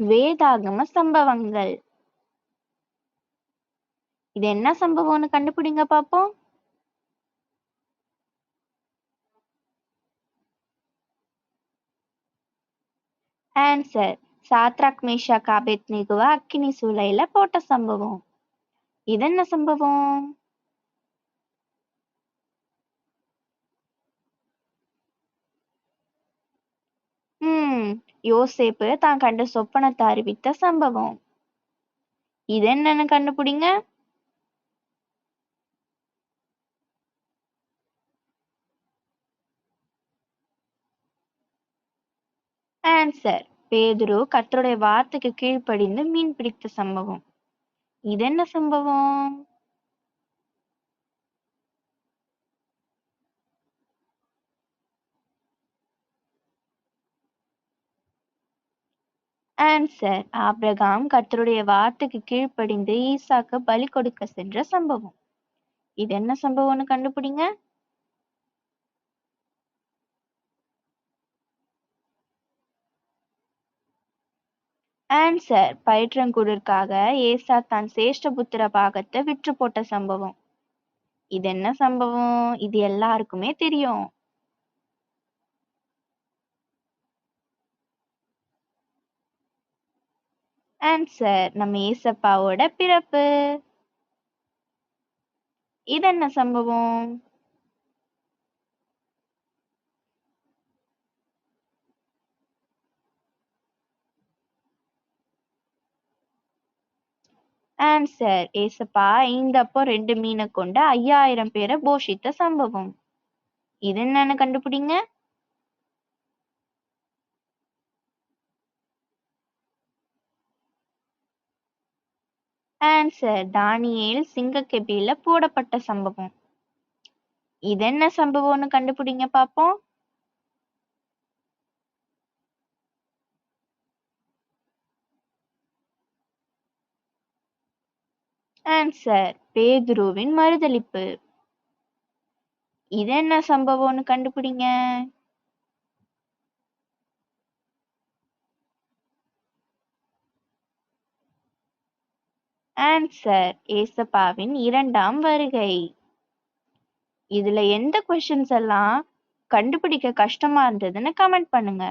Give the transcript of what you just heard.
வேதாகம சம்பவங்கள். இது என்ன சம்பவம்னு கண்டுபிடிங்க பாப்போம். ஆன்சர் சாத்ராக் மேஷாக் ஆபேத்நேகோவ அக்கினி சூளையில போட்ட சம்பவம். இது என்ன சம்பவம்? யோசேப்பு தான் கண்ட சொப்பனத்தை அறிவித்த சம்பவம். இது என்னன்னு கண்டுபிடிங்க. ஆன்சர் பேதுரு கர்த்தருடைய வார்த்தைக்கு கீழ்ப்படிந்து மீன் பிடித்த சம்பவம். இது என்ன சம்பவம்? ஆன்சர் ஆபிரகாம் கர்த்தருடைய வார்த்தைக்கு கீழ்ப்படிந்து ஈசாக்கு பலி கொடுக்க சென்ற சம்பவம். இது என்ன சம்பவம்னு கண்டுபிடிங்க. ஆன்சர் பயிற்றங்குடிற்காக ஏசா தான் சேஷ்டபுத்திர பாகத்தை விற்று போட்ட சம்பவம். இது என்ன சம்பவம்? இது எல்லாருக்குமே தெரியும். ஆன்சர் நம்ம ஏசப்பாவோட பிறப்பு. இது என்ன சம்பவம்? ஆன்சர் ஏசப்பா 5 அப்பம் 2 மீனை கொண்டு 5000 பேரை போஷித்த சம்பவம். இது என்னன்னு கண்டுபிடிங்க. ஆன்சர் தானியேல் சிங்கக்கெபியில போடப்பட்ட சம்பவம். இது என்ன சம்பவம்னு கண்டுபிடிங்க பாப்போம். ஆன்சர் பேதுருவின் மறுதலிப்பு. இது என்ன சம்பவம்னு கண்டுபிடிங்க. ஆன்சர் ஏசப்பாவின் 2ஆம் வருகை. இதுல எந்த கொஸ்டின்ஸ் எல்லாம் கண்டுபிடிக்க கஷ்டமா இருந்ததுன்னு கமெண்ட் பண்ணுங்க.